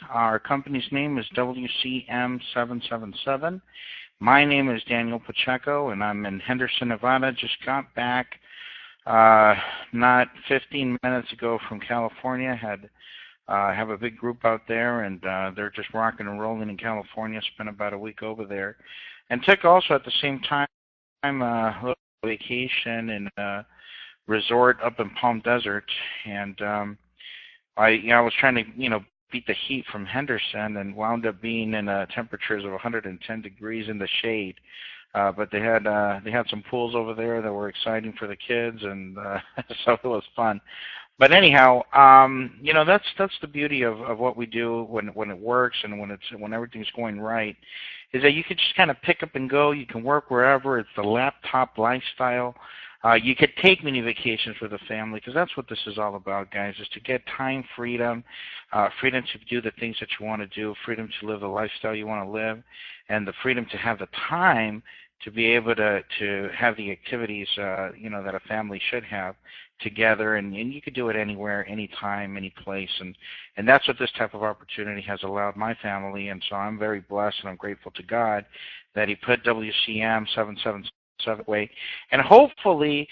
Our company's name is WCM777. My name is Daniel Pacheco, and I'm in Henderson, Nevada. Just got back not 15 minutes ago from California. Have a big group out there, and they're just rocking and rolling in California. Spent about a week over there, and took also at the same time a little vacation in a resort up in Palm Desert, and I was trying to beat the heat from Henderson, and wound up being in temperatures of 110 degrees in the shade. But they had some pools over there that were exciting for the kids, and so it was fun. But anyhow, that's the beauty of what we do when it works and when everything's going right, is that you can just kind of pick up and go. You can work wherever. It's the laptop lifestyle. You could take mini vacations with the family, because that's what this is all about, guys, is to get time freedom, freedom to do the things that you want to do, freedom to live the lifestyle you want to live, and the freedom to have the time to be able to have the activities that a family should have together, and you could do it anywhere, anytime, any place, and that's what this type of opportunity has allowed my family. And so I'm very blessed, and I'm grateful to God that He put WCM 777 way, and hopefully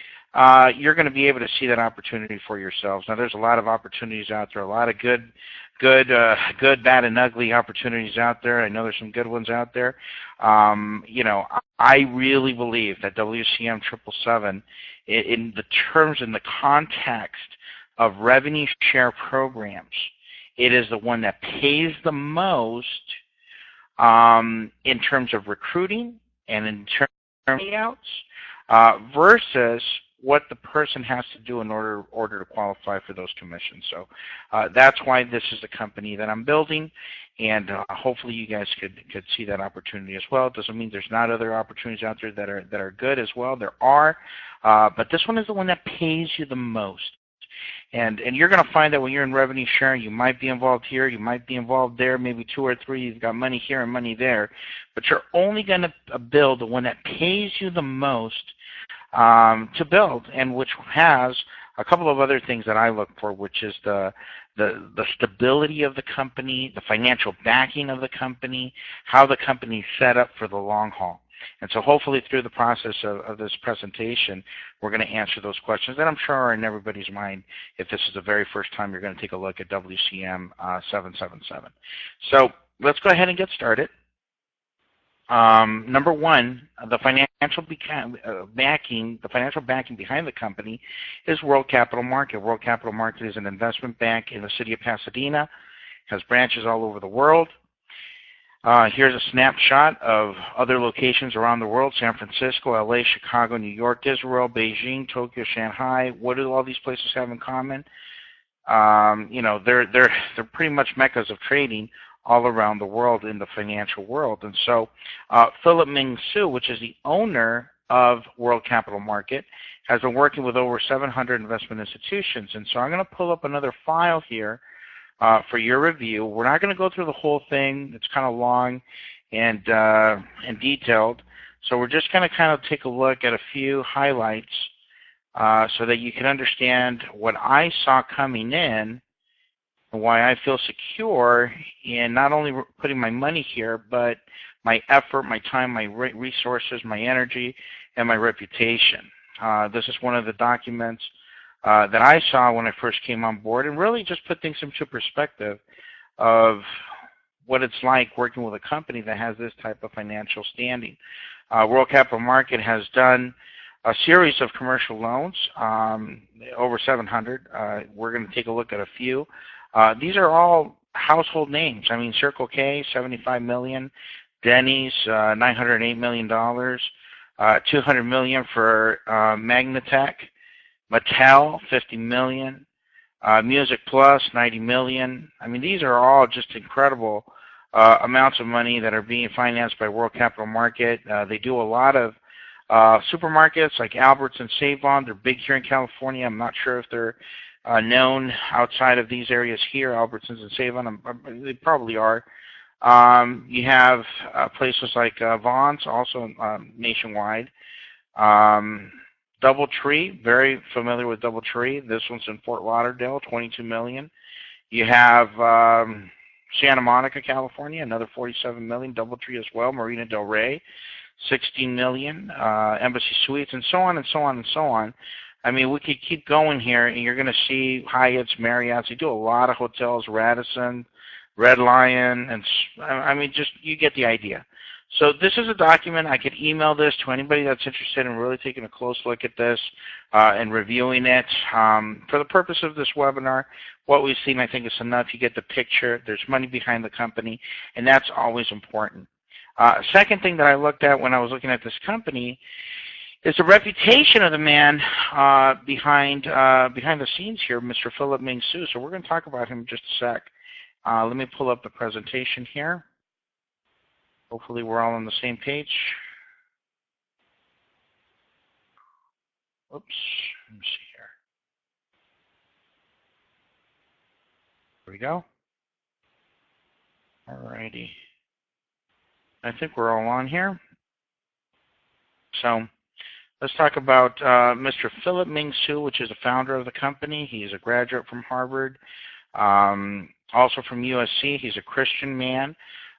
you're going to be able to see that opportunity for yourselves. Now, there's a lot of opportunities out there, a lot of good, bad, and ugly opportunities out there. I know there's some good ones out there. I really believe that WCM 777, in the terms and the context of revenue share programs, it is the one that pays the most in terms of recruiting and in terms payouts versus what the person has to do in order to qualify for those commissions. So that's why this is the company that I'm building, and hopefully you guys could see that opportunity as well. It doesn't mean there's not other opportunities out there that are good as well. There are, but this one is the one that pays you the most. And you're going to find that when you're in revenue sharing, you might be involved here, you might be involved there, maybe 2 or 3, you've got money here and money there, but you're only going to build the one that pays you the most to build, and which has a couple of other things that I look for, which is the stability of the company, the financial backing of the company, how the company's set up for the long haul. And so hopefully through the process of this presentation, we're going to answer those questions that I'm sure are in everybody's mind if this is the very first time you're going to take a look at WCM 777. So let's go ahead and get started. Number one, the financial backing behind the company is World Capital Market. World Capital Market is an investment bank in the city of Pasadena, has branches all over the world. Here's a snapshot of other locations around the world: San Francisco, LA, Chicago, New York, Israel, Beijing, Tokyo, Shanghai. What do all these places have in common? They're pretty much meccas of trading all around the world in the financial world. And so Philip Ming Su, which is the owner of World Capital Market, has been working with over 700 investment institutions. And so I'm going to pull up another file here for your review. We're not going to go through the whole thing. It's kind of long and detailed. So we're just going to kind of take a look at a few highlights so that you can understand what I saw coming in and why I feel secure in not only putting my money here, but my effort, my time, my resources, my energy, and my reputation. This is one of the documents that I saw when I first came on board, and really just put things into perspective of what it's like working with a company that has this type of financial standing. World Capital Market has done a series of commercial loans, over 700. We're going to take a look at a few. These are all household names. I mean, Circle K, $75 million, Denny's, $908 million, $200 million for Magnatech, Mattel, $50 million, Music Plus, $90 million. I mean, these are all just incredible amounts of money that are being financed by World Capital Market. They do a lot of supermarkets like Alberts and Save-On. They're big here in California. I'm not sure if they're known outside of these areas here, Albertsons and Save-On. They probably are. You have places like Vaughn's, also nationwide. DoubleTree, very familiar with DoubleTree. This one's in Fort Lauderdale, $22 million. You have Santa Monica, California, another 47 million. DoubleTree as well. Marina Del Rey, 16 million. Embassy Suites, and so on and so on and so on. I mean, we could keep going here, and you're going to see Hyatt's, Marriott's. They do a lot of hotels, Radisson, Red Lion, and I mean, just you get the idea. So this is a document. I could email this to anybody that's interested in really taking a close look at this and reviewing it. For the purpose of this webinar, what we've seen, I think, is enough. You get the picture. There's money behind the company, and that's always important. Second thing that I looked at when I was looking at this company is the reputation of the man behind the scenes here, Mr. Philip Ming Hsu. So we're going to talk about him in just a sec. Let me pull up the presentation here. Hopefully we're all on the same page. Oops, let me see here. There we go. Alrighty. I think we're all on here. So let's talk about Mr. Philip Ming Hsu, which is the founder of the company. He's a graduate from Harvard, also from USC. He's a Christian man.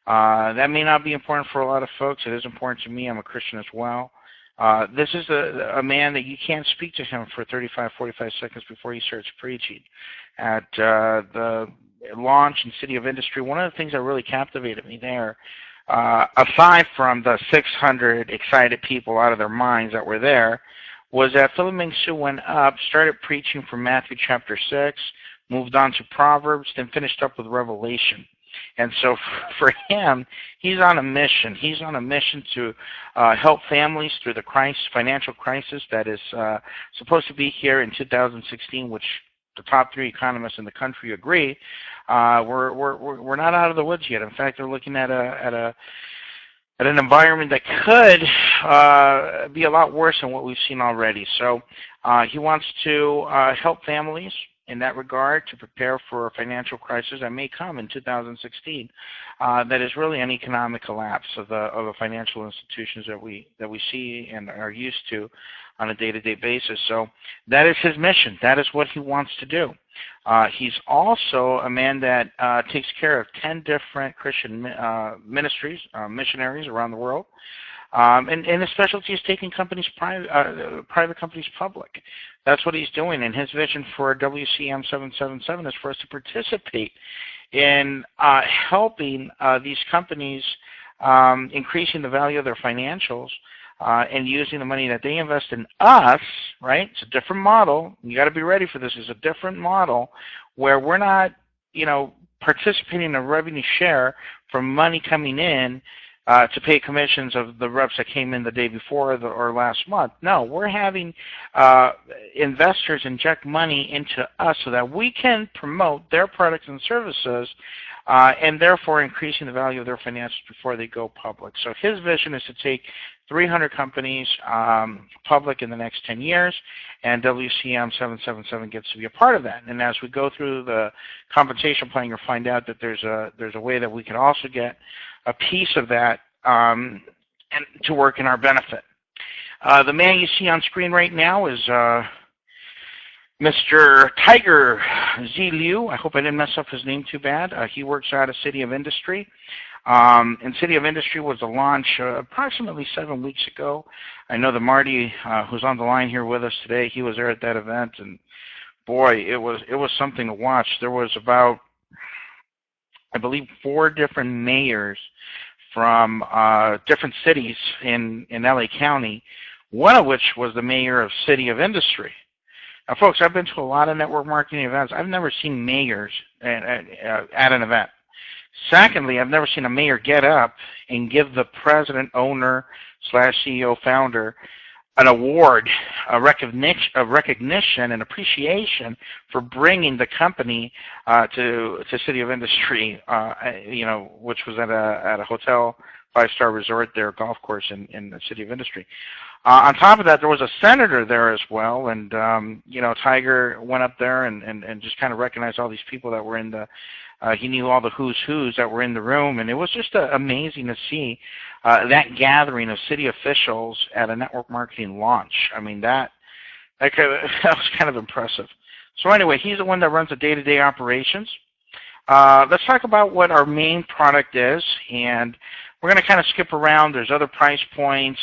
That may not be important for a lot of folks. It is important to me. I'm a Christian as well. This is a man that you can't speak to him for 35, 45 seconds before he starts preaching. At the launch in City of Industry, one of the things that really captivated me there, aside from the 600 excited people out of their minds that were there, was that Philip Ming Hsu went up, started preaching from Matthew chapter 6, moved on to Proverbs, then finished up with Revelation. And so for him, he's on a mission. He's on a mission to help families through the financial crisis that is supposed to be here in 2016, which the top 3 economists in the country agree. We're not out of the woods yet. In fact, they're looking at an environment that could be a lot worse than what we've seen already. So he wants to help families in that regard to prepare for a financial crisis that may come in 2016. That is really an economic collapse of the financial institutions that we see and are used to on a day-to-day basis. So that is his mission. That is what he wants to do. He's also a man that takes care of 10 different Christian ministries, missionaries around the world. And his specialty is taking companies private companies public. That's what he's doing. And his vision for WCM777 is for us to participate in helping these companies increasing the value of their financials and using the money that they invest in us, right? It's a different model. You got to be ready for this. It's a different model where we're not, participating in a revenue share from money coming in to pay commissions of the reps that came in the day before or last month. No, we're having investors inject money into us so that we can promote their products and services and therefore increasing the value of their financials before they go public. So his vision is to take 300 companies public in the next 10 years, and WCM777 gets to be a part of that. And as we go through the compensation plan, you'll find out that there's a way that we can also get a piece of that and to work in our benefit. The man you see on screen right now is Mr. Tiger Z. Liu. I hope I didn't mess up his name too bad. He works out of City of Industry. And City of Industry was a launch approximately 7 weeks ago. I know that Marty, who's on the line here with us today, he was there at that event, and boy, it was something to watch. There was about, I believe, 4 different mayors from different cities in LA County, one of which was the mayor of City of Industry. Now, folks, I've been to a lot of network marketing events. I've never seen mayors at an event. Secondly, I've never seen a mayor get up and give the president, owner, / CEO, founder an award, a recognition and appreciation for bringing the company to City of Industry, which was at a hotel, 5-star resort there, golf course in the City of Industry. On top of that, there was a senator there as well, and Tiger went up there and just kind of recognized all these people that were in the. He knew all the who's that were in the room, and it was just amazing to see that gathering of city officials at a network marketing launch. I mean, that was kind of impressive. So anyway, he's the one that runs the day-to-day operations. Let's talk about what our main product is, and we're going to kind of skip around. There's other price points.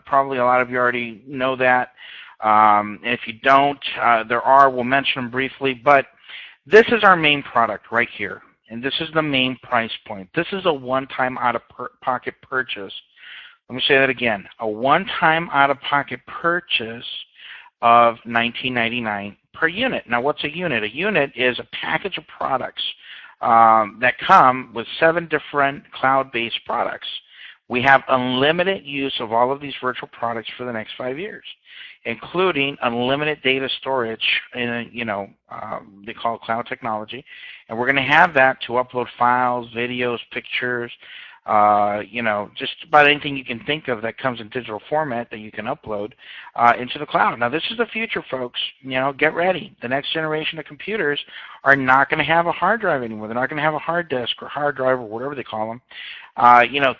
Probably a lot of you already know that. And if you don't, we'll mention them briefly, but this is our main product right here, and this is the main price point. This is a one-time out-of-pocket purchase. Let me say that again. A one-time out-of-pocket purchase of $19.99 per unit. Now, what's a unit? A unit is a package of products that come with 7 different cloud-based products. We have unlimited use of all of these virtual products for the next 5 years, including unlimited data storage in, they call it cloud technology. And we're going to have that to upload files, videos, pictures, just about anything you can think of that comes in digital format that you can upload into the cloud. Now, this is the future, folks. Get ready. The next generation of computers are not going to have a hard drive anymore. They're not going to have a hard disk or hard drive or whatever they call them.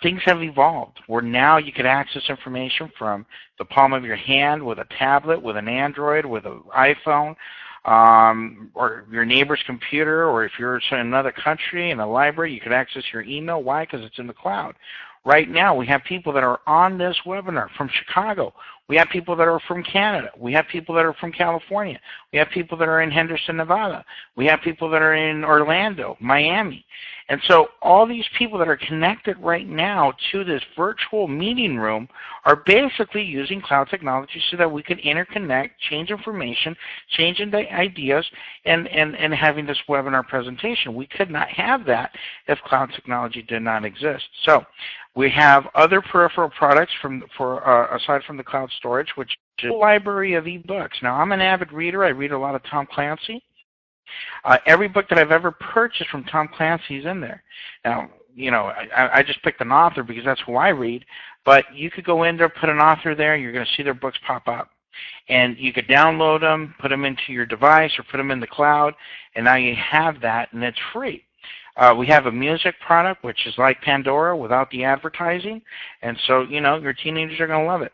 Things have evolved where now you can access information from the palm of your hand with a tablet, with an Android, with an iPhone, or your neighbor's computer, or if you're in another country in a library, you can access your email. Why? Because it's in the cloud. Right now, we have people that are on this webinar from Chicago. We have people that are from Canada. We have people that are from California. We have people that are in Henderson, Nevada. We have people that are in Orlando, Miami. And so all these people that are connected right now to this virtual meeting room are basically using cloud technology so that we can interconnect, change information, change ideas, and having this webinar presentation. We could not have that if cloud technology did not exist. So we have other peripheral products aside from the cloud storage, which is a library of ebooks. Now, I'm an avid reader. I read a lot of Tom Clancy. Every book that I've ever purchased from Tom Clancy is in there. Now, I just picked an author because that's who I read, but you could go in there, put an author there, you're going to see their books pop up. And you could download them, put them into your device, or put them in the cloud, and now you have that, and it's free. We have a music product, which is like Pandora without the advertising, and so, your teenagers are going to love it.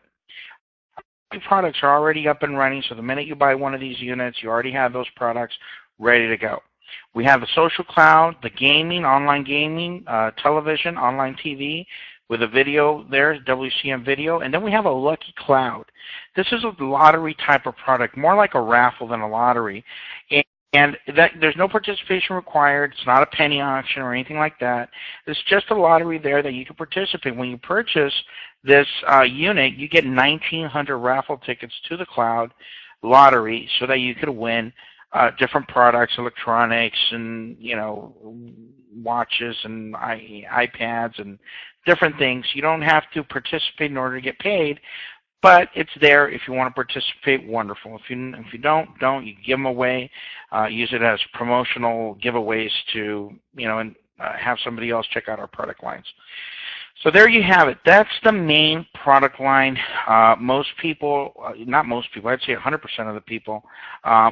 Products are already up and running, so the minute you buy one of these units, you already have those products ready to go. We have the social cloud, the gaming, online gaming, television, online TV with a video there, WCM video, and then we have a Lucky Cloud. This is a lottery type of product, more like a raffle than a lottery. And there's no participation required. It's not a penny auction or anything like that. It's just a lottery there that you can participate. When you purchase this unit, you get 1,900 raffle tickets to the cloud lottery so that you could win different products, electronics, and watches and iPads and different things. You don't have to participate in order to get paid, but it's there if you want to participate. Wonderful. If you don't. You give them away. Use it as promotional giveaways to and have somebody else check out our product lines. So there you have it. That's the main product line. Most people, not most people, I'd say 100% of the people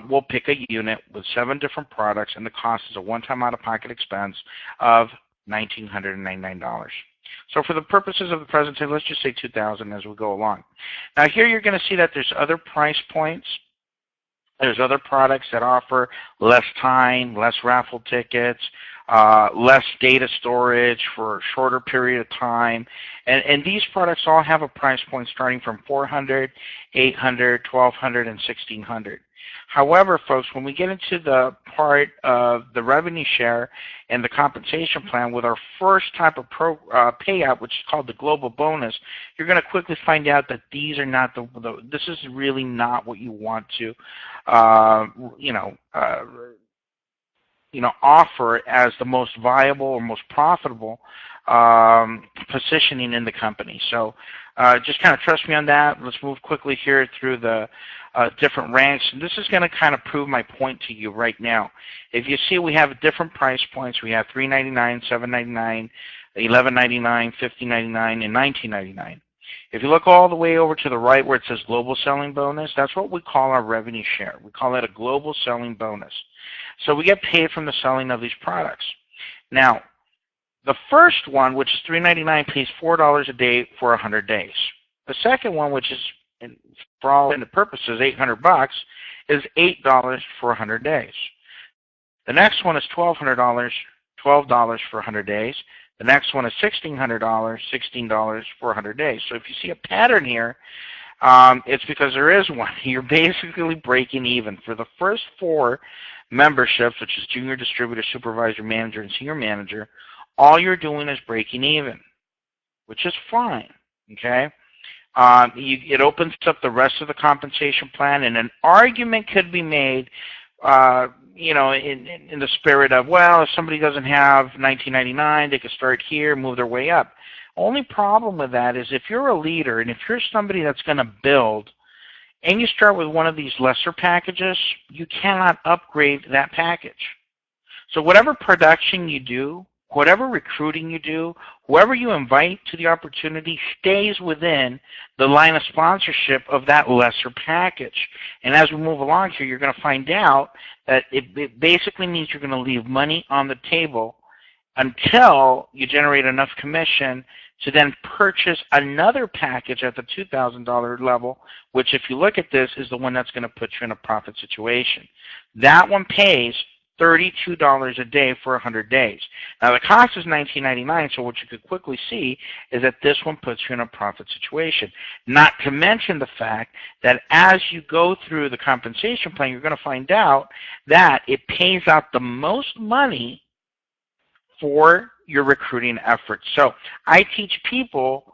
will pick a unit with 7 different products, and the cost is a one-time out-of-pocket expense of $1,999. So for the purposes of the presentation, let's just say $2,000 as we go along. Now here you're going to see that there's other price points. There's other products that offer less time, less raffle tickets, less data storage for a shorter period of time. And these products all have a price point starting from $400, $800, $1,200, and $1,600. However, folks, when we get into the part of the revenue share and the compensation plan with our first type of payout, which is called the global bonus, you're going to quickly find out that these are not this is really not what you want to, offer as the most viable or most profitable positioning in the company. So just kind of trust me on that. Let's move quickly here through the different ranks. And this is going to kind of prove my point to you right now. If you see, we have different price points. We have $399, $799, $1199, $1599, and $1999. If you look all the way over to the right where it says global selling bonus, that's what we call our revenue share. We call that a global selling bonus. So we get paid from the selling of these products. Now, the first one, which is $399, pays $4 a day for 100 days. The second one, which is, for all intents and purposes, $800, is $8 for 100 days. The next one is $1,200 $12 for 100 days. The next one is $1,600, $16 for 100 days. So if you see a pattern here, it's because there is one. You're basically breaking even. For the first 4 memberships, which is junior distributor, supervisor, manager, and senior manager, all you're doing is breaking even, which is fine, okay? It opens up the rest of the compensation plan, and an argument could be made, you know, in the spirit of, well, if somebody doesn't have 1999, they could start here, move their way up. Only problem with that is if you're a leader and if you're somebody that's going to build and you start with one of these lesser packages, you cannot upgrade that package. So whatever production you do, whatever recruiting you do, whoever you invite to the opportunity stays within the line of sponsorship of that lesser package. And as we move along here, you're going to find out that it basically means you're going to leave money on the table until you generate enough commission to then purchase another package at the $2,000 level, which if you look at this is the one that's going to put you in a profit situation. That one pays $32 a day for 100 days. Now the cost is $19.99, so what you could quickly see is that this one puts you in a profit situation. Not to mention the fact that as you go through the compensation plan, you're going to find out that it pays out the most money for your recruiting efforts. So I teach people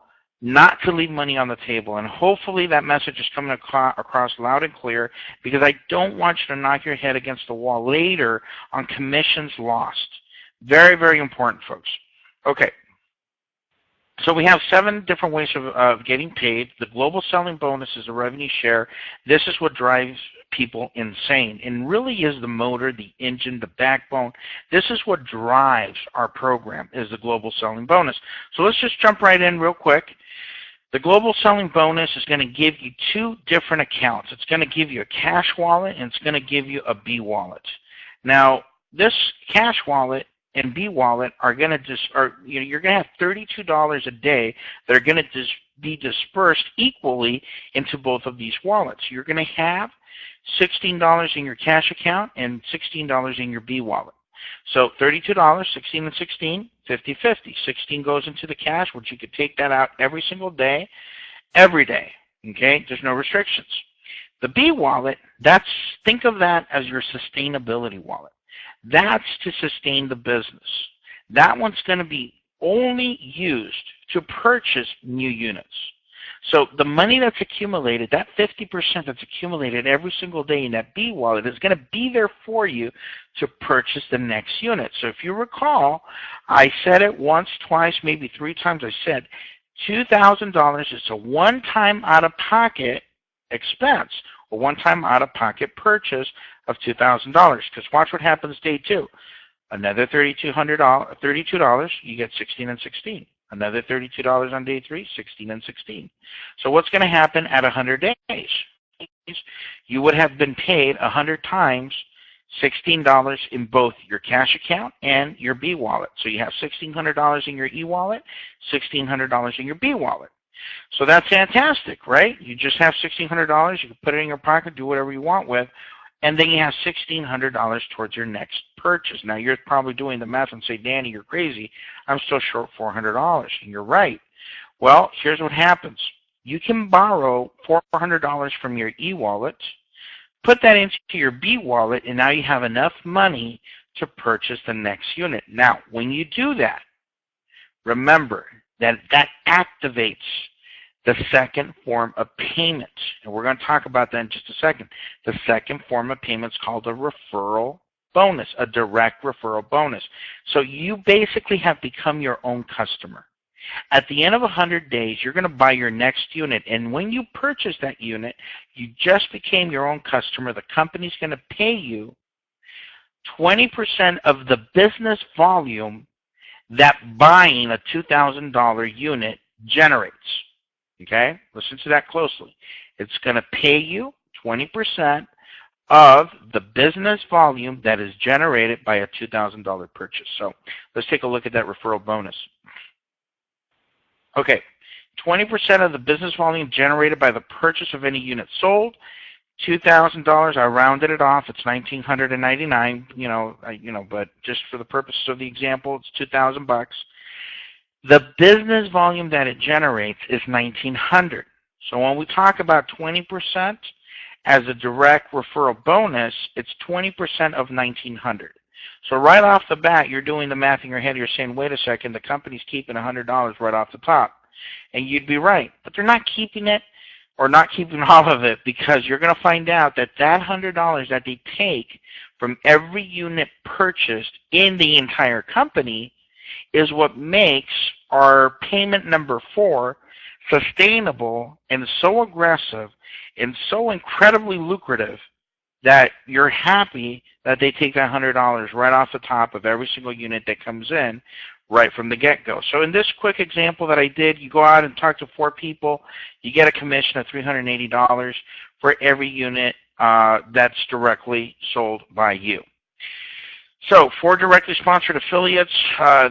not to leave money on the table, and hopefully that message is coming across loud and clear, because I don't want you to knock your head against the wall later on commissions lost. Very, very important, folks. Okay. So we have 7 different ways of getting paid. The global selling bonus is a revenue share. This is what drives people insane and really is the motor, the engine, the backbone. This is what drives our program, is the global selling bonus. So let's just jump right in real quick. The global selling bonus is going to give you 2 different accounts. It's going to give you a cash wallet and it's going to give you a B wallet. Now, this cash wallet and B wallet are going to you're going to have $32 a day that are going to be dispersed equally into both of these wallets. You're going to have $16 in your cash account and $16 in your B wallet. So $32, 16 and 16, 50-50. 16 goes into the cash, which you could take that out every single day, every day. Okay, there's no restrictions. The B wallet, think of that as your sustainability wallet. That's to sustain the business. That one's going to be only used to purchase new units. So the money that's accumulated, that 50% that's accumulated every single day in that B wallet is going to be there for you to purchase the next unit. So if you recall, I said it once, twice, maybe 3 times. I said $2,000 is a one-time out-of-pocket expense, a one-time out-of-pocket purchase of $2,000. Because watch what happens day 2. Another $32, you get 16 and 16. Another $32 on day 3, 16 and 16. So what's going to happen at 100 days? You would have been paid 100 times $16 in both your cash account and your B wallet. So you have $1,600 in your E wallet, $1,600 in your B wallet. So that's fantastic, right? You just have $1,600. You can put it in your pocket, do whatever you want with, and then you have $1,600 towards your next purchase. Now, you're probably doing the math and say, Danny, you're crazy. I'm still short $400. And you're right. Well, here's what happens. You can borrow $400 from your e-wallet, put that into your B wallet, and now you have enough money to purchase the next unit. Now, when you do that, remember that activates the second form of payment. And we're going to talk about that in just a second. The second form of payment is called a referral bonus, a direct referral bonus. So you basically have become your own customer. At the end of 100 days, you're going to buy your next unit. And when you purchase that unit, you just became your own customer. The company's going to pay you 20% of the business volume that buying a $2,000 unit generates. Okay? Listen to that closely. It's going to pay you 20% of the business volume that is generated by a $2,000 purchase. So let's take a look at that referral bonus. Okay, 20% of the business volume generated by the purchase of any unit sold, $2,000. I rounded it off. It's $1,999. But just for the purposes of the example, it's 2,000 bucks. The business volume that it generates is 1,900. So when we talk about 20% as a direct referral bonus, it's 20% of 1,900. So right off the bat, you're doing the math in your head. You're saying, wait a second, the company's keeping $100 right off the top. And you'd be right. But they're not keeping it, or not keeping all of it, because you're going to find out that that $100 that they take from every unit purchased in the entire company is what makes our payment number 4 sustainable and so aggressive and so incredibly lucrative that you're happy that they take that $100 right off the top of every single unit that comes in right from the get-go. So in this quick example that I did, you go out and talk to 4 people, you get a commission of $380 for every unit that's directly sold by you. So for directly sponsored affiliates,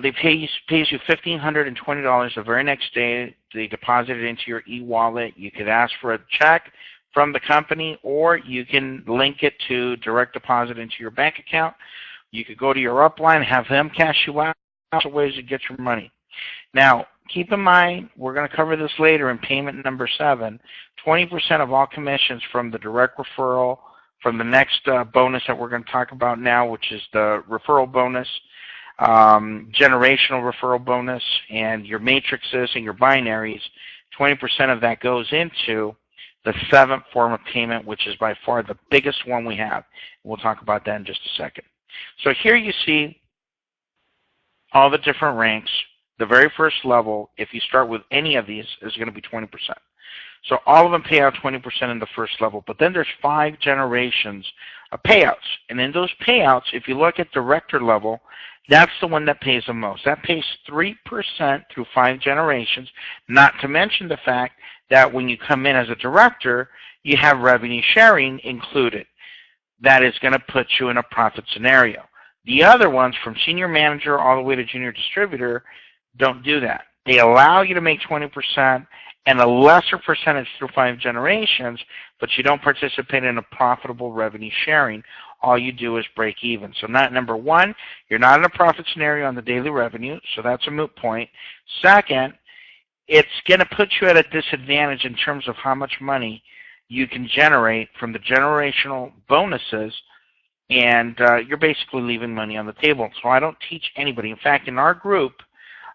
they pays you $1,520 the very next day. They deposit it into your e-wallet. You could ask for a check from the company, or you can link it to direct deposit into your bank account. You could go to your upline, have them cash you out. Lots of ways to get your money. Now, keep in mind, we're going to cover this later in payment number 7, 20% of all commissions from the direct referral, from the next bonus that we're going to talk about now, which is the referral bonus, generational referral bonus, and your matrices and your binaries, 20% of that goes into the 7th form of payment, which is by far the biggest one we have. We'll talk about that in just a second. So here you see all the different ranks. The very first level, if you start with any of these, is going to be 20%. So all of them pay out 20% in the first level. But then there's 5 generations of payouts. And in those payouts, if you look at director level, that's the one that pays the most. That pays 3% through 5 generations, not to mention the fact that when you come in as a director, you have revenue sharing included. That is going to put you in a profit scenario. The other ones, from senior manager all the way to junior distributor, don't do that. They allow you to make 20% and a lesser percentage through 5 generations, but you don't participate in a profitable revenue sharing. All you do is break even. So number 1, you're not in a profit scenario on the daily revenue, so that's a moot point. Second, it's going to put you at a disadvantage in terms of how much money you can generate from the generational bonuses, and you're basically leaving money on the table. So I don't teach anybody. In fact, in our group,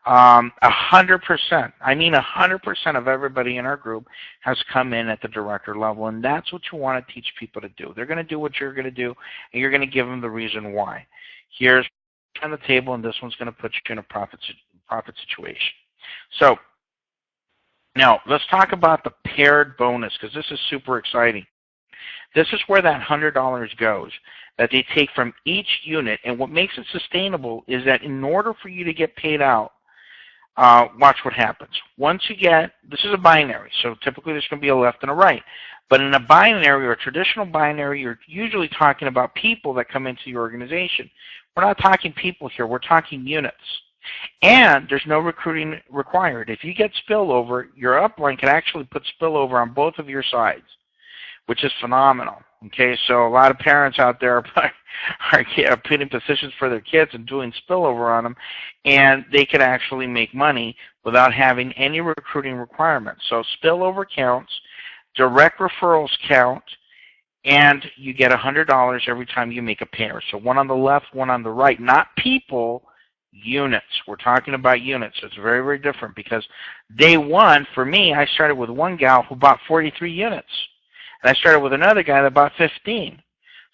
100%, I mean 100% of everybody in our group has come in at the director level, and that's what you want to teach people to do. They're going to do what you're going to do, and you're going to give them the reason why. Here's on the table, and this one's going to put you in a profit situation. So now let's talk about the paired bonus, because this is super exciting. This is where that $100 goes that they take from each unit, and what makes it sustainable is that in order for you to get paid out, watch what happens. Once you get, this is a binary, so typically there's going to be a left and a right. But in a binary or a traditional binary, you're usually talking about people that come into your organization. We're not talking people here, we're talking units. And there's no recruiting required. If you get spillover, your upline can actually put spillover on both of your sides, which is phenomenal. Okay, so a lot of parents out there are putting positions for their kids and doing spillover on them, and they can actually make money without having any recruiting requirements. So spillover counts, direct referrals count, and you get $100 every time you make a pair. So one on the left, one on the right, not people, units. We're talking about units. It's very, very different, because day one, for me, I started with one gal who bought 43 units. And I started with another guy that bought 15.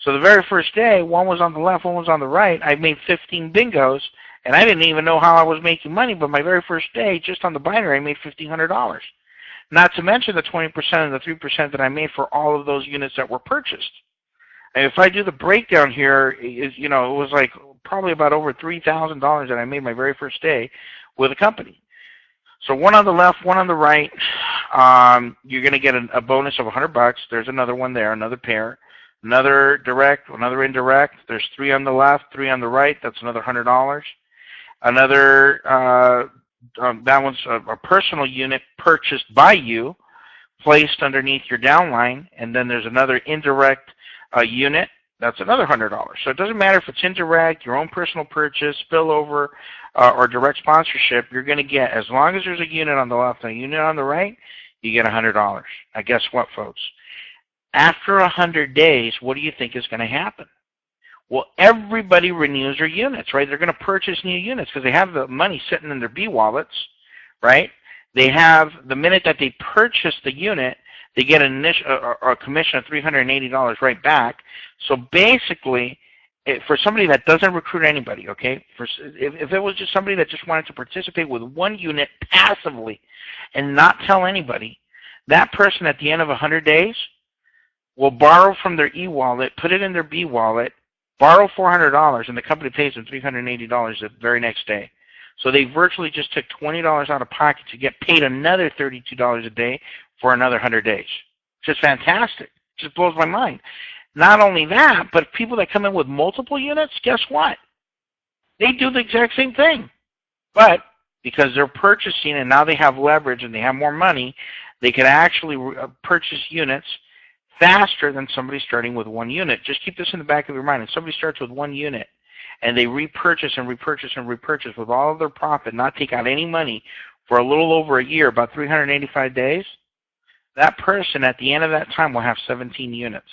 So the very first day, one was on the left, one was on the right. I made 15 bingos, and I didn't even know how I was making money. But my very first day, just on the binary, I made $1,500. Not to mention the 20% and the 3% that I made for all of those units that were purchased. And if I do the breakdown here, it was like probably about over $3,000 that I made my very first day with a company. So one on the left, one on the right. You're going to get a bonus of $100. There's another one there, another pair. Another direct, another indirect. There's 3 on the left, 3 on the right. That's another $100. Another, that one's a personal unit purchased by you placed underneath your downline, and then there's another indirect unit. That's another $100. So it doesn't matter if it's indirect, your own personal purchase, spillover, or direct sponsorship. You're going to get, as long as there's a unit on the left and a unit on the right, you get $100. Now guess what, folks? After 100 days, what do you think is going to happen? Well, everybody renews their units, right? They're going to purchase new units because they have the money sitting in their B wallets, right? They have, the minute that they purchase the unit, they get a commission of $380 right back. So basically, for somebody that doesn't recruit anybody, okay, if it was just somebody that just wanted to participate with one unit passively and not tell anybody, that person at the end of 100 days will borrow from their e-wallet, put it in their B wallet, borrow $400, and the company pays them $380 the very next day. So they virtually just took $20 out of pocket to get paid another $32 a day for another 100 days. Just fantastic. Just blows my mind. Not only that, but people that come in with multiple units, guess what? They do the exact same thing. But because they're purchasing and now they have leverage and they have more money, they can actually purchase units faster than somebody starting with one unit. Just keep this in the back of your mind. If somebody starts with one unit and they repurchase and repurchase and repurchase with all of their profit, not take out any money for a little over a year, about 385 days, that person at the end of that time will have 17 units.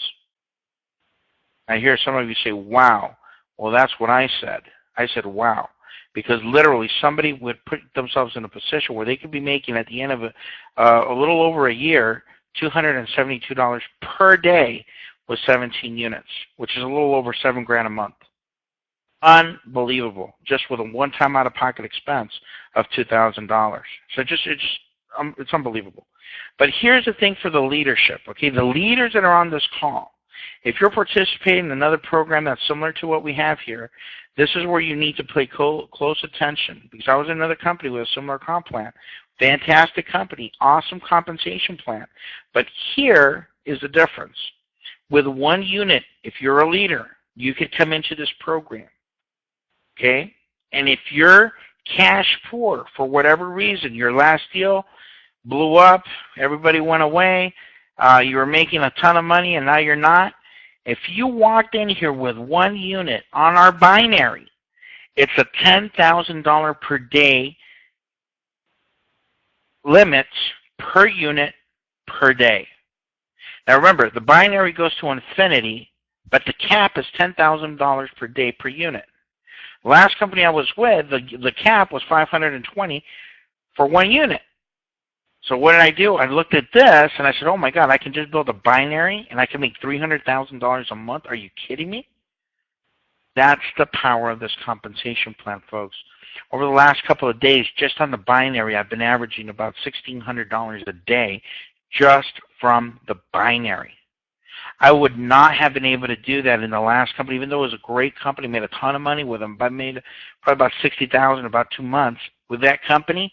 I hear some of you say, wow. Well, that's what I said. I said, wow. Because literally somebody would put themselves in a position where they could be making at the end of a little over a year, $272 per day with 17 units, which is a little over $7,000 a month. Unbelievable, just with a one-time out-of-pocket expense of $2,000. So it's unbelievable. But here's the thing for the leadership, okay? The leaders that are on this call, if you're participating in another program that's similar to what we have here, this is where you need to pay close attention, because I was in another company with a similar comp plan. Fantastic company, awesome compensation plan. But here is the difference. With one unit, if you're a leader, you could come into this program, okay? And if you're cash poor for whatever reason, your last deal blew up, everybody went away, you were making a ton of money and now you're not, if you walked in here with one unit on our binary, it's a $10,000 per day limit per unit per day. Now remember, the binary goes to infinity, but the cap is $10,000 per day per unit. The last company I was with, the cap was $520 for one unit. So what did I do? I looked at this and I said, oh my God, I can just build a binary and I can make $300,000 a month. Are you kidding me? That's the power of this compensation plan, folks. Over the last couple of days, just on the binary, I've been averaging about $1,600 a day just from the binary. I would not have been able to do that in the last company, even though it was a great company, made a ton of money with them, but I made probably about $60,000 in about 2 months with that company.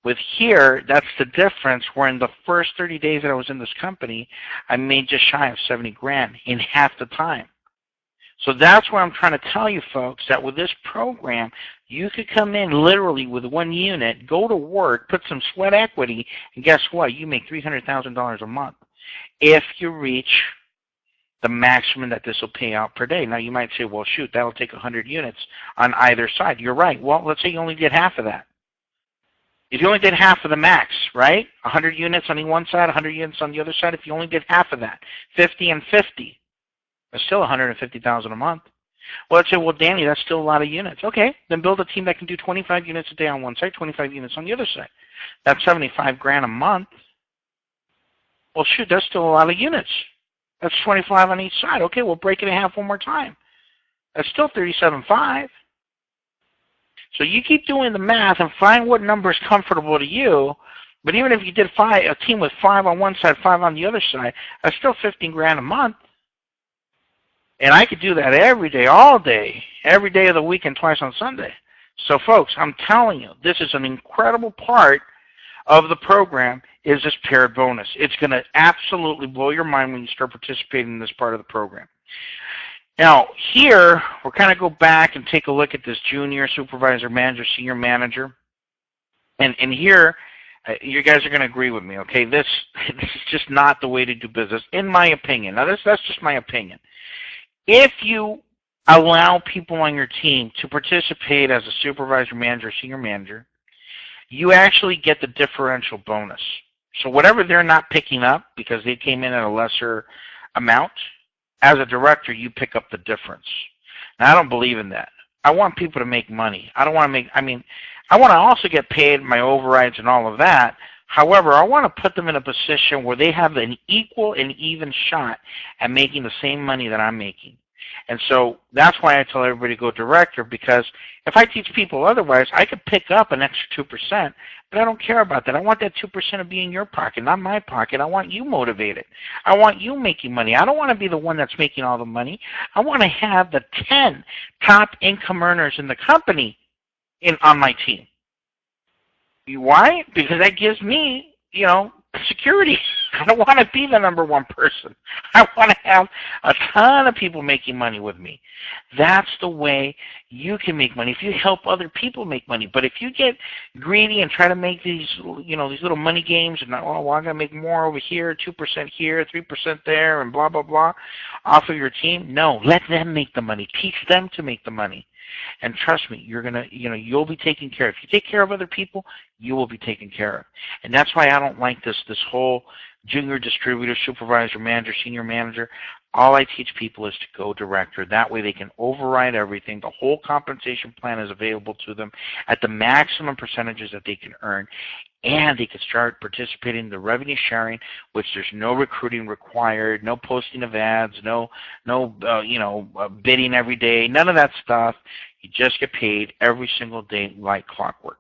With here, that's the difference, where in the first 30 days that I was in this company, I made just shy of $70,000 in half the time. So that's what I'm trying to tell you, folks, that with this program, you could come in literally with one unit, go to work, put some sweat equity, and guess what? You make $300,000 a month if you reach the maximum that this will pay out per day. Now, you might say, well, shoot, that'll take 100 units on either side. You're right. Well, let's say you only did half of that. If you only did half of the max, right? 100 units on one side, 100 units on the other side. If you only did half of that, 50 and 50, that's still $150,000 a month. Well, let's say, well, Danny, that's still a lot of units. Okay, then build a team that can do 25 units a day on one side, 25 units on the other side. That's $75,000 a month. Well, shoot, that's still a lot of units. That's 25 on each side. Okay, we'll break it in half one more time. That's still $37,500. So you keep doing the math and find what number is comfortable to you. But even if you did a team with 5 on one side, 5 on the other side, that's still $15,000 a month. And I could do that every day, all day, every day of the week and twice on Sunday. So, folks, I'm telling you, this is an incredible part of the program, is this paired bonus. It's going to absolutely blow your mind when you start participating in this part of the program. Now, here, we'll kind of go back and take a look at this junior, supervisor, manager, senior manager. And here, You guys are going to agree with me, okay? This is just not the way to do business, in my opinion. Now, that's just my opinion. If you allow people on your team to participate as a supervisor, manager, senior manager, you actually get the differential bonus. So whatever they're not picking up because they came in at a lesser amount, as a director, you pick up the difference. Now, I don't believe in that. I want people to make money. I don't want to make, I want to also get paid my overrides and all of that. However, I want to put them in a position where they have an equal and even shot at making the same money that I'm making. And so that's why I tell everybody to go director, because if I teach people otherwise, I could pick up an extra 2%, but I don't care about that. I want that 2% to be in your pocket, not my pocket. I want you motivated. I want you making money. I don't want to be the one that's making all the money. I want to have the 10 top income earners in the company on my team. Why? Because that gives me, security. I don't want to be the number one person. I want to have a ton of people making money with me. That's the way you can make money, if you help other people make money. But if you get greedy and try to make these, these little money games, and, I'm going to make more over here, 2% here, 3% there, and blah, blah, blah, off of your team, no, let them make the money. Teach them to make the money. And trust me, you'll be taken care of. If you take care of other people, you will be taken care of. And that's why I don't like this whole junior distributor, supervisor, manager, senior manager. All I teach people is to go director. That way they can override everything. The whole compensation plan is available to them at the maximum percentages that they can earn. And they can start participating in the revenue sharing, which there's no recruiting required, no posting of ads, no bidding every day, none of that stuff. You just get paid every single day like clockwork.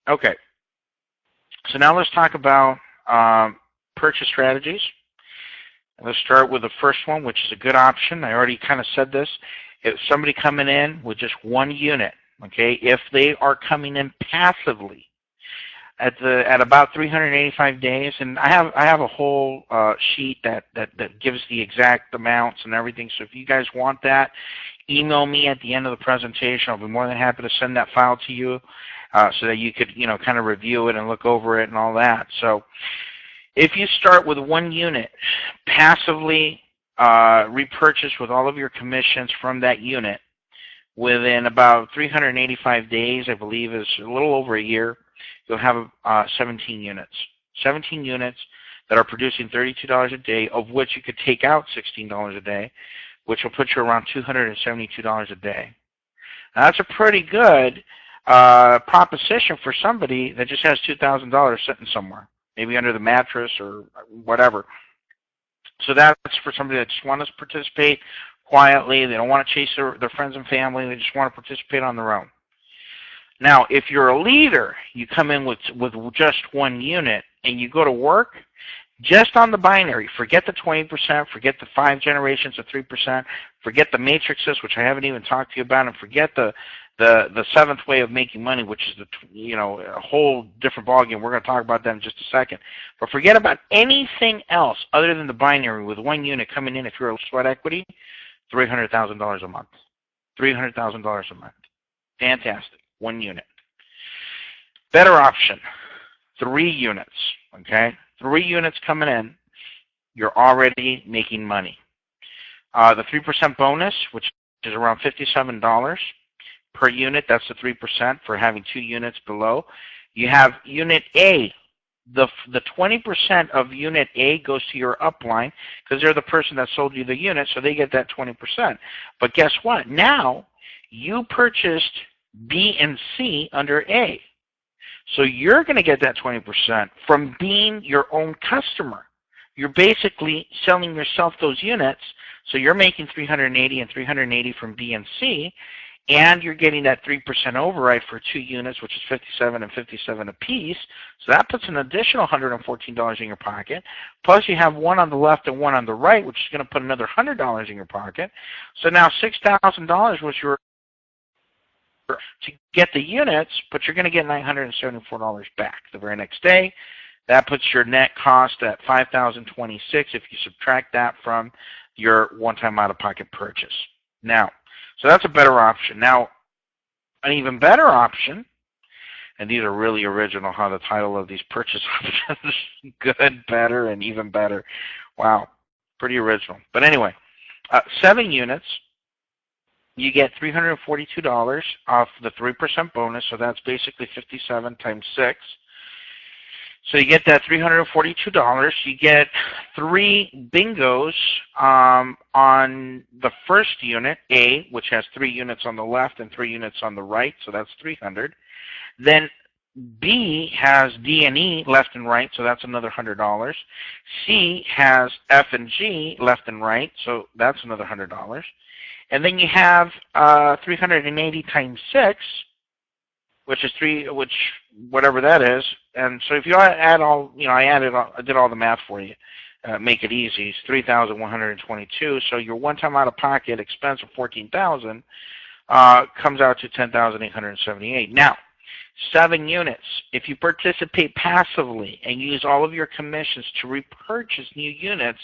Okay, so now let's talk about purchase strategies. Let's start with the first one, which is a good option. I already kind of said this. If somebody coming in with just one unit, okay, if they are coming in passively at about 385 days, and I have a whole sheet that gives the exact amounts and everything. So if you guys want that, email me at the end of the presentation. I'll be more than happy to send that file to you so that you could kind of review it and look over it and all that. So if you start with one unit, passively repurchase with all of your commissions from that unit within about 385 days, I believe is a little over a year, you'll have 17 units. 17 units that are producing $32 a day, of which you could take out $16 a day, which will put you around $272 a day. Now, that's a pretty good proposition for somebody that just has $2,000 sitting somewhere, maybe under the mattress or whatever. So that's for somebody that just wants to participate quietly. They don't want to chase their friends and family. They just want to participate on their own. Now, if you're a leader, you come in with just one unit and you go to work just on the binary. Forget the 20%, forget the 5 generations of 3%, forget the matrices, which I haven't even talked to you about, and forget the seventh way of making money, which is a whole different ballgame. We're going to talk about that in just a second. But forget about anything else other than the binary with one unit coming in. If you're a sweat equity, $300,000 a month. $300,000 a month. Fantastic. One unit. Better option, 3 units. Okay? 3 units coming in, you're already making money. The 3% bonus, which is around $57 per unit, that's the 3% for having 2 units below. You have unit A. The 20% of unit A goes to your upline because they're the person that sold you the unit, so they get that 20%. But guess what? Now you purchased B and C under A. So you're going to get that 20% from being your own customer. You're basically selling yourself those units, so you're making $380 and $380 from B and C, and you're getting that 3% override for 2 units, which is $57 and $57 a piece. So that puts an additional $114 in your pocket. Plus you have one on the left and one on the right, which is going to put another $100 in your pocket. So now $6,000 was your to get the units, but you're going to get $974 back the very next day. That puts your net cost at $5,026 if you subtract that from your one-time out-of-pocket purchase. Now, so that's a better option. Now, an even better option, And these are really original, how the title of these purchase options, good, better, and even better. Wow, pretty original. But anyway, 7 units, you get $342 off the 3% bonus, so that's basically 57 times 6. So you get that $342. You get 3 bingos on the first unit, A, which has 3 units on the left and 3 units on the right, so that's 300. Then B has D and E left and right, so that's another $100. C has F and G left and right, so that's another $100. And then you have 380 times 6, which is whatever that is. And so if you add all, I did all the math for you, make it easy. It's 3,122. So your one-time out-of-pocket expense of $14,000 comes out to $10,878. Now, 7 units. If you participate passively and use all of your commissions to repurchase new units,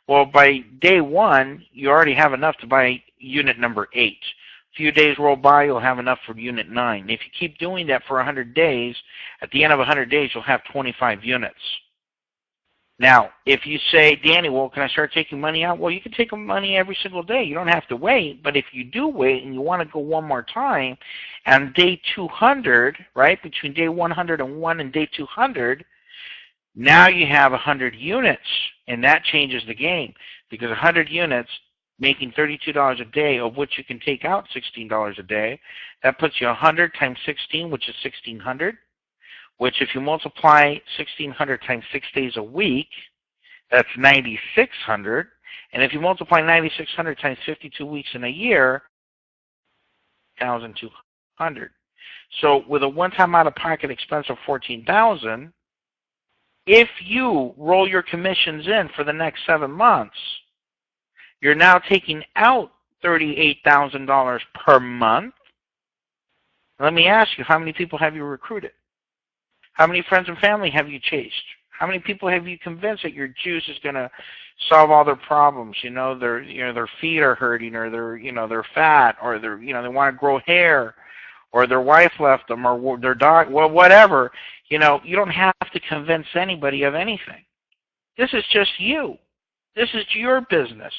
well, by day 1, you already have enough to buy unit number 8. A few days roll by, you'll have enough for unit 9. If you keep doing that for 100 days, at the end of 100 days, you'll have 25 units. Now, if you say, Danny, well, can I start taking money out? Well, you can take money every single day. You don't have to wait. But if you do wait and you want to go one more time, and day 200, right, between day 101 and day 200, now you have 100 units, and that changes the game, because 100 units making $32 a day, of which you can take out $16 a day, that puts you 100 times 16, which is 1,600, which if you multiply 1,600 times 6 days a week, that's 9,600, and if you multiply 9,600 times 52 weeks in a year, 1,200. So with a one-time out-of-pocket expense of $14,000, if you roll your commissions in for the next 7 months, you're now taking out $38,000 per month. Let me ask you, how many people have you recruited? How many friends and family have you chased? How many people have you convinced that your juice is going to solve all their problems? Their feet are hurting, or they're fat, or they want to grow hair, or their wife left them, or their dog, well, whatever. You don't have to convince anybody of anything. This is just you. This is your business.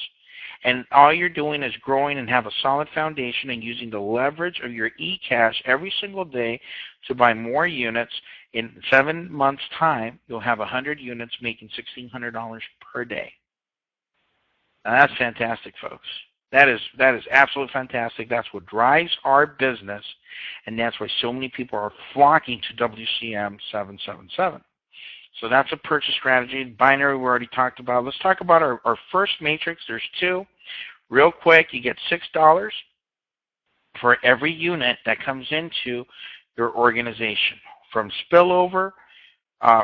And all you're doing is growing and have a solid foundation and using the leverage of your e-cash every single day to buy more units. In 7 months' time, you'll have 100 units making $1,600 per day. Now, that's fantastic, folks. That is absolutely fantastic. That's what drives our business, and that's why so many people are flocking to WCM777. So that's a purchase strategy. Binary we already talked about. Let's talk about our first matrix. There's 2. Real quick, you get $6 for every unit that comes into your organization. From spillover,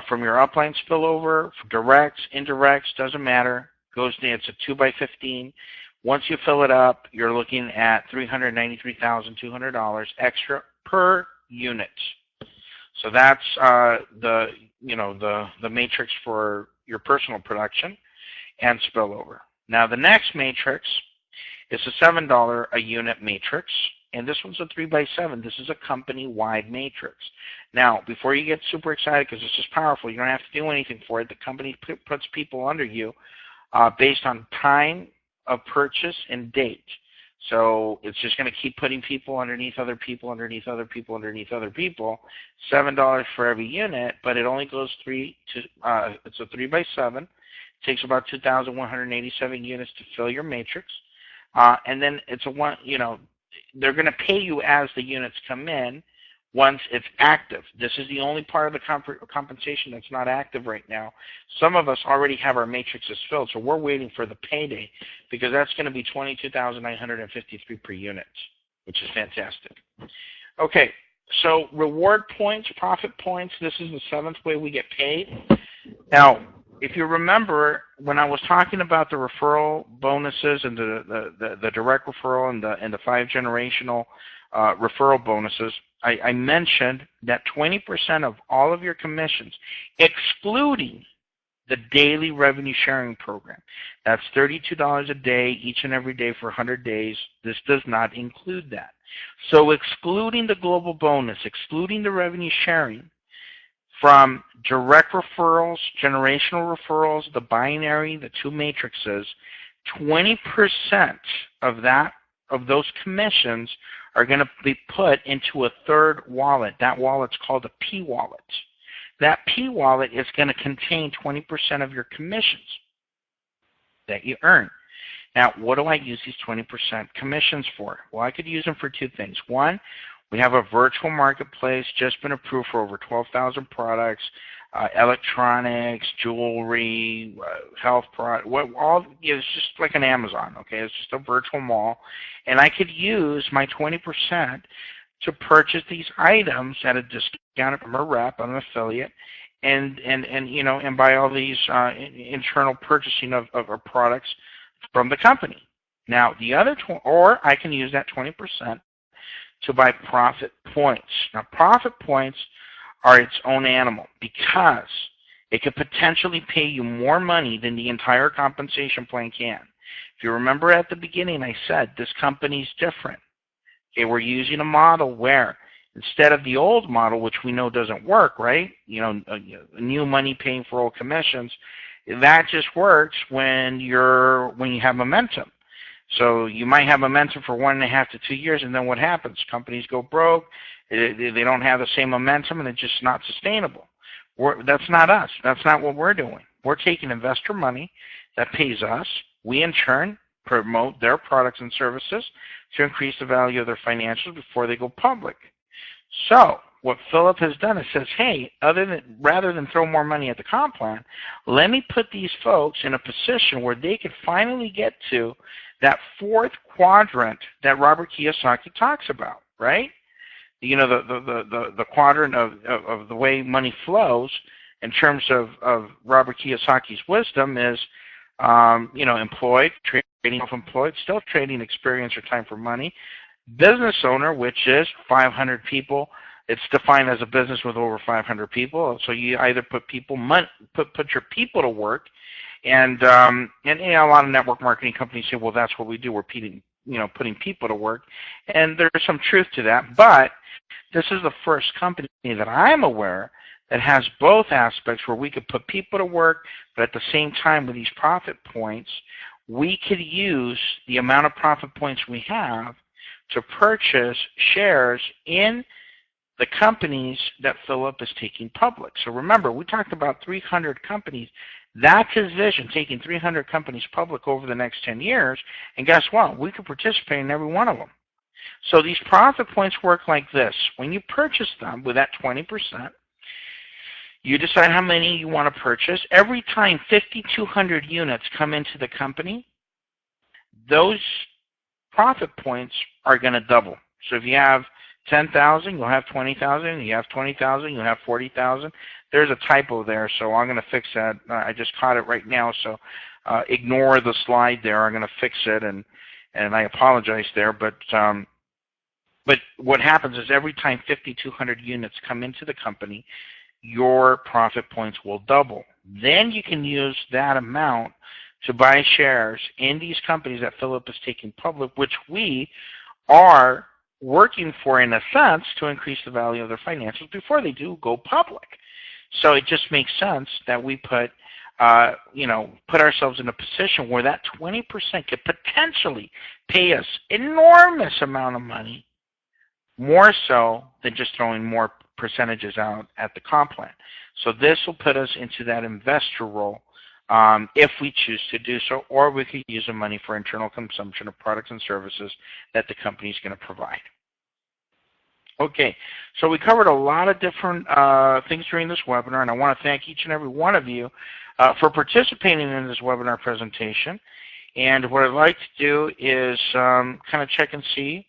from your upline spillover, directs, indirects, doesn't matter. It's a 2x15. Once you fill it up, you're looking at $393,200 extra per unit. So that's the matrix for your personal production and spillover. Now the next matrix is a $7 a unit matrix, and this one's a 3x7. This is a company-wide matrix. Now, before you get super excited, because it's just powerful, you don't have to do anything for it. The company puts people under you based on time of purchase and date. So it's just going to keep putting people underneath other people, underneath other people, underneath other people. $7 for every unit, but it only goes it's a 3x7. It takes about 2,187 units to fill your matrix. And then it's they're going to pay you as the units come in once it's active. This is the only part of the compensation that's not active right now. Some of us already have our matrices filled, so we're waiting for the payday, because that's going to be $22,953 per unit, which is fantastic. Okay, so reward points, profit points, this is the 7th way we get paid. Now, if you remember, when I was talking about the referral bonuses and the direct referral and the 5 generational referral bonuses, I mentioned that 20% of all of your commissions, excluding the daily revenue sharing program, that's $32 a day each and every day for 100 days. This does not include that. So excluding the global bonus, excluding the revenue sharing from direct referrals, generational referrals, the binary, the two matrices, 20% of those commissions are going to be put into a third wallet. That wallet's called a P wallet. That P wallet is going to contain 20% of your commissions that you earn. Now, what do I use these 20% commissions for? Well, I could use them for two things. One, we have a virtual marketplace just been approved for over 12,000 products, electronics, jewelry, health products. It's just like an Amazon, okay? It's just a virtual mall. And I could use my 20% to purchase these items at a discount from a rep, an affiliate, and buy all these internal purchasing of products from the company. Now, the other, or I can use that 20% to buy profit points. Now, profit points are its own animal because it could potentially pay you more money than the entire compensation plan can. If you remember at the beginning, I said this company's different. Okay, we're using a model where instead of the old model, which we know doesn't work, right? New money paying for old commissions, that just works when you have momentum. So you might have momentum for 1.5 to 2 years, and then what happens? Companies go broke. They don't have the same momentum, and it's just not sustainable. That's not us. That's not what we're doing. We're taking investor money that pays us. We, in turn, promote their products and services to increase the value of their financials before they go public. So what Philip has done is says, hey, rather than throw more money at the comp plan, let me put these folks in a position where they could finally get to that fourth quadrant that Robert Kiyosaki talks about, right? The quadrant of the way money flows in terms of Robert Kiyosaki's wisdom is, employed, trading, self-employed, still trading, experience, or time for money. Business owner, which is 500 people. It's defined as a business with over 500 people. So you either put your people to work, and a lot of network marketing companies say, well, that's what we do. We're putting people to work, and there's some truth to that. But this is the first company that I'm aware that has both aspects where we could put people to work, but at the same time with these profit points, we could use the amount of profit points we have to purchase shares in the companies that Philip is taking public. So remember, we talked about 300 companies. That's his vision, taking 300 companies public over the next 10 years. And guess what? We could participate in every one of them. So these profit points work like this. When you purchase them with that 20%, you decide how many you want to purchase. Every time 5,200 units come into the company, those profit points are going to double. So if you have 10,000, you'll have 20,000. You have 20,000, you'll have 40,000. There's a typo there, so I'm going to fix that. I just caught it right now, so ignore the slide there. I'm going to fix it, and I apologize there. But what happens is every time 5,200 units come into the company, your profit points will double. Then you can use that amount to buy shares in these companies that Philip is taking public, which we are working for, in a sense, to increase the value of their financials before they do go public. So it just makes sense that we put ourselves in a position where that 20% could potentially pay us enormous amount of money, more so than just throwing more percentages out at the comp plan. So this will put us into that investor role if we choose to do so, or we could use the money for internal consumption of products and services that the company is going to provide. Okay, so we covered a lot of different things during this webinar, and I want to thank each and every one of you for participating in this webinar presentation. And what I'd like to do is kind of check and see